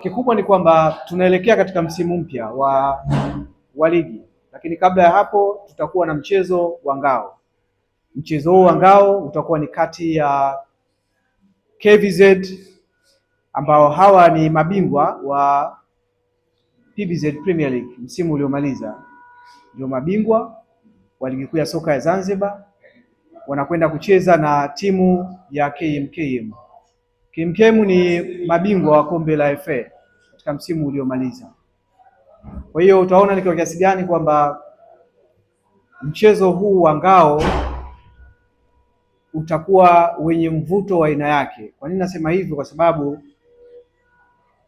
Kikubwa ni kwamba tunaelekea katika msimu mpya wa ligi, lakini kabla ya hapo tutakuwa na mchezo wa ngao. Mchezo huu wa ngao utakuwa ni kati ya KVZ ambao hawa ni mabingwa wa PBZ Premier League msimu uliomaliza, ndio mabingwa wa ligi kuu ya soka ya Zanzibar, wanakwenda kucheza na timu ya KMKM. KMKM ni mabingwa wa kombe la FA katika msimu uliomaliza. Kwa hiyo utaona ni kwa kiasi gani kwamba mchezo huu wa ngao utakuwa wenye mvuto wa aina yake. Kwa nini nasema hivyo? Kwa sababu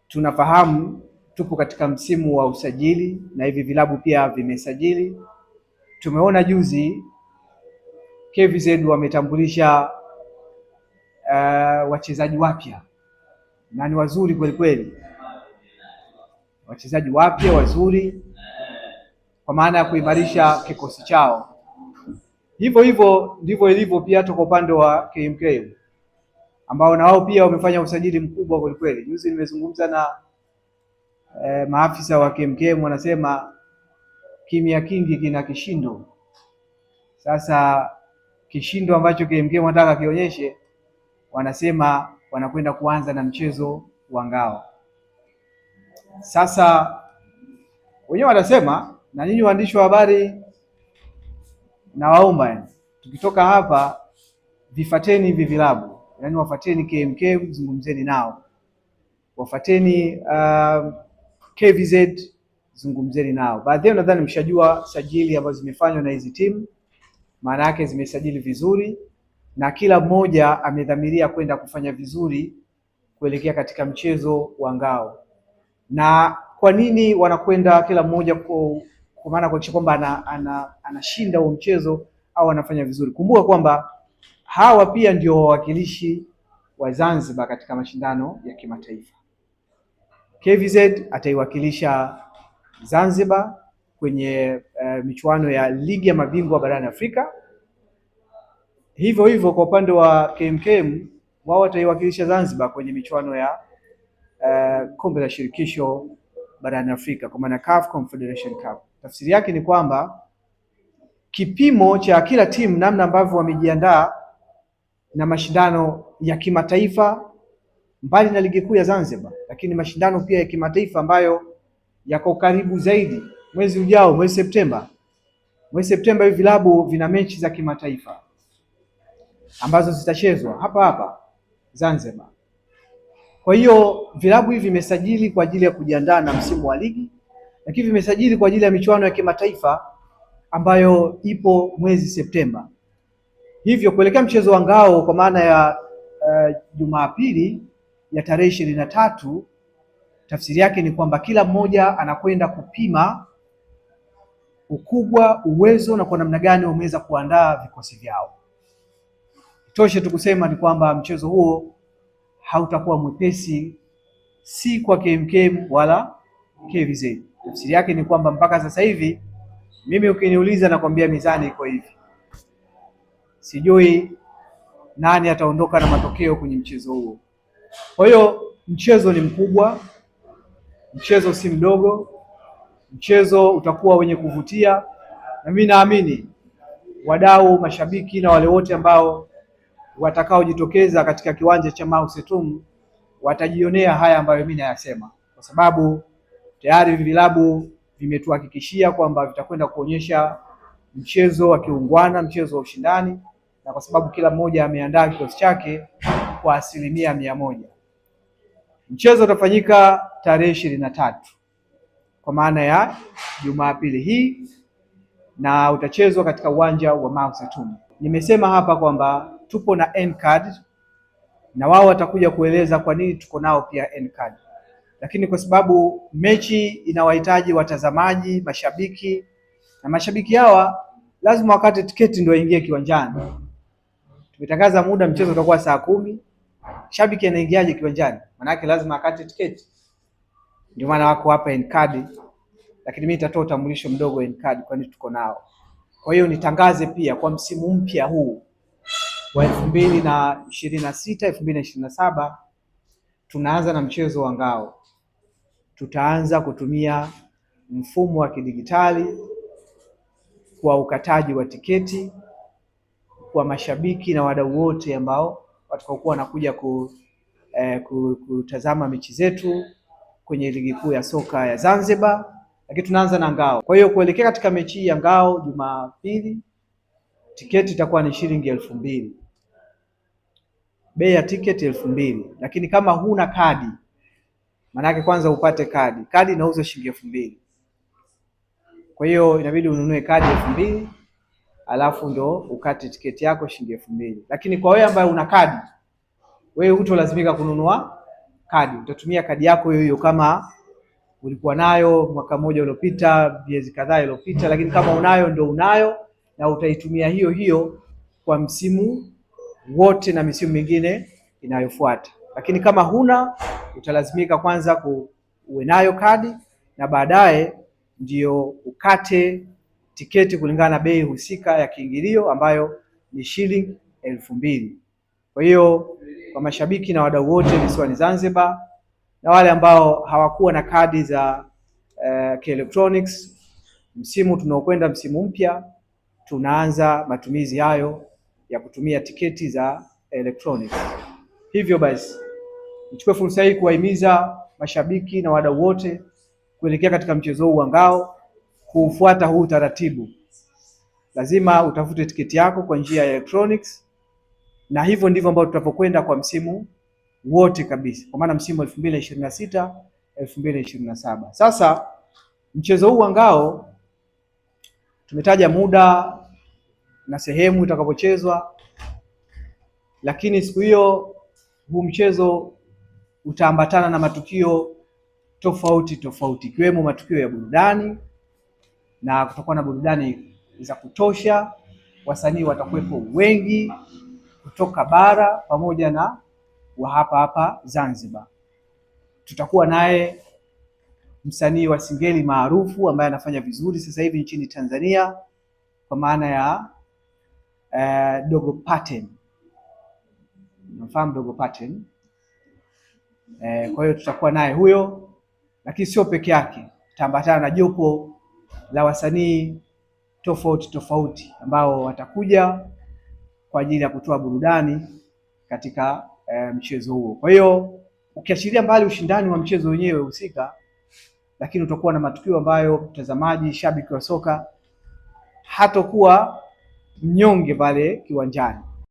tunafahamu tupo katika msimu wa usajili na hivi vilabu pia vimesajili. Tumeona juzi KVZ wametambulisha wachezaji wapya na ni wazuri kweli kweli, wachezaji wapya wazuri kwa maana ya kuimarisha kikosi chao. Hivyo hivyo ndivyo ilivyo pia kwa upande wa KMKM ambao na wao pia wamefanya usajili mkubwa kweli kweli. Juzi nimezungumza na maafisa wa KMKM, wanasema kimya kingi kina kishindo. Sasa kishindo ambacho KMKM wanataka kionyeshe, wanasema wanakwenda kuanza na mchezo wa ngao. Sasa wenyewe wanasema, na nyinyi waandishi wa habari na waomba, tukitoka hapa vifateni hivi vilabu, yaani wafateni KMKM, zungumzeni nao, wafateni KVZ, zungumzeni nao. Baadhi yao nadhani mshajua sajili ambazo zimefanywa na hizi timu, maana yake zimesajili vizuri na kila mmoja amedhamiria kwenda kufanya vizuri kuelekea katika mchezo wa ngao. Na kwa nini wanakwenda kila mmoja kwa maana kuhakikisha kwamba anashinda huo mchezo au anafanya vizuri? Kumbuka kwamba hawa pia ndio wawakilishi wa Zanzibar katika mashindano ya kimataifa. KVZ ataiwakilisha Zanzibar kwenye michuano ya ligi ya mabingwa barani Afrika. Hivyo hivyo kwa upande wa KMKM, wao wataiwakilisha Zanzibar kwenye michuano ya kombe la shirikisho barani Afrika kwa maana CAF Confederation Cup. Tafsiri yake ni kwamba kipimo cha kila timu, namna ambavyo wamejiandaa na mashindano ya kimataifa mbali na ligi kuu ya Zanzibar, lakini mashindano pia ya kimataifa ambayo yako karibu zaidi mwezi ujao, mwezi Septemba. Mwezi Septemba hivi vilabu vina mechi za kimataifa ambazo zitachezwa hapa hapa Zanzibar. Kwa hiyo vilabu hivi vimesajili kwa ajili ya kujiandaa na msimu wa ligi, lakini vimesajili kwa ajili ya michuano ya kimataifa ambayo ipo mwezi Septemba. Hivyo kuelekea mchezo wa ngao kwa maana ya Jumapili ya tarehe 23, tafsiri yake ni kwamba kila mmoja anakwenda kupima ukubwa, uwezo na kwa namna gani wameweza kuandaa vikosi vyao. Toshe tu kusema ni kwamba mchezo huo hautakuwa mwepesi, si kwa KMKM wala KVZ. Tafsiri yake ni kwamba mpaka sasa hivi mimi ukiniuliza nakwambia mizani iko hivi. Sijui nani ataondoka na matokeo kwenye mchezo huo. Kwa hiyo mchezo ni mkubwa, mchezo si mdogo, mchezo utakuwa wenye kuvutia, na mimi naamini wadau, mashabiki na wale wote ambao watakaojitokeza katika kiwanja cha Mao Setum watajionea haya ambayo mimi nayasema, kwa sababu tayari vilabu vimetuhakikishia kwamba vitakwenda kuonyesha mchezo wa kiungwana, mchezo wa ushindani, na kwa sababu kila mmoja ameandaa kikosi chake kwa 100%. Mchezo utafanyika tarehe 23 kwa maana ya Jumapili hii na utachezwa katika uwanja wa Mao Setum. Nimesema hapa kwamba tupo na N-card na wao watakuja kueleza kwa nini tuko nao pia N-card, lakini kwa sababu mechi inawahitaji watazamaji, mashabiki, na mashabiki hawa lazima wakate tiketi ndio waingie kiwanjani. Tumetangaza muda, mchezo utakuwa saa 10. Shabiki anaingiaje kiwanjani? Manake lazima akate tiketi. Ndio maana wako hapa N-card, lakini mimi nitatoa utambulisho mdogo N-card kwa nini tuko nao. Kwa hiyo nitangaze pia kwa msimu mpya huu wa 2026 2027 tunaanza na mchezo wa ngao. tutaanza kutumia mfumo wa kidigitali kwa ukataji wa tiketi kwa mashabiki na wadau wote ambao watakaokuwa wanakuja kutazama mechi zetu kwenye ligi kuu ya soka ya Zanzibar, lakini tunaanza na ngao. Kwa hiyo kuelekea katika mechi ya ngao Jumapili, tiketi itakuwa ni shilingi 2000. Bei ya tiketi 2000, lakini kama huna kadi, maanake kwanza upate kadi. Kadi inauzwa shilingi 2000. Kwa hiyo inabidi ununue kadi 2000, alafu ndo ukate tiketi yako shilingi 2000. Lakini kwa wewe ambaye una kadi, wewe hutolazimika kununua kadi, utatumia kadi yako hiyo kama ulikuwa nayo mwaka mmoja uliopita, miezi kadhaa iliyopita, lakini kama unayo ndo unayo, na utaitumia hiyo hiyo kwa msimu wote na misimu mingine inayofuata. Lakini kama huna, utalazimika kwanza uwe nayo kadi na baadaye ndio ukate tiketi kulingana na bei husika ya kiingilio ambayo ni shilingi 2000. Kwa hiyo kwa mashabiki na wadau wote visiwani Zanzibar na wale ambao hawakuwa na kadi za electronics, msimu tunaokwenda, msimu mpya, tunaanza matumizi hayo ya kutumia tiketi za electronics. Hivyo basi nichukue fursa hii kuwahimiza mashabiki na wadau wote kuelekea katika mchezo huu wa ngao kufuata huu utaratibu. Lazima utafute tiketi yako kwa njia ya electronics, na hivyo ndivyo ambavyo tutapokwenda kwa msimu wote kabisa, kwa maana msimu 2026 2027. Sasa mchezo huu wa ngao tumetaja muda na sehemu utakapochezwa, lakini siku hiyo huu mchezo utaambatana na matukio tofauti tofauti, ikiwemo matukio ya burudani, na kutakuwa na burudani za kutosha. Wasanii watakuwepo wengi kutoka bara pamoja na wa hapa Zanzibar. Tutakuwa naye msanii wa singeli maarufu ambaye anafanya vizuri sasa hivi nchini Tanzania kwa maana ya Dogo Pattern. Unafahamu Dogo Pattern? Kwa hiyo tutakuwa naye huyo, lakini sio peke yake, tutaambatana na jopo la wasanii tofauti tofauti ambao watakuja kwa ajili ya kutoa burudani katika mchezo huo. Kwa hiyo ukiachilia mbali ushindani wa mchezo wenyewe husika, lakini utakuwa na matukio ambayo mtazamaji, shabiki wa soka hatakuwa mnyonge pale kiwanjani.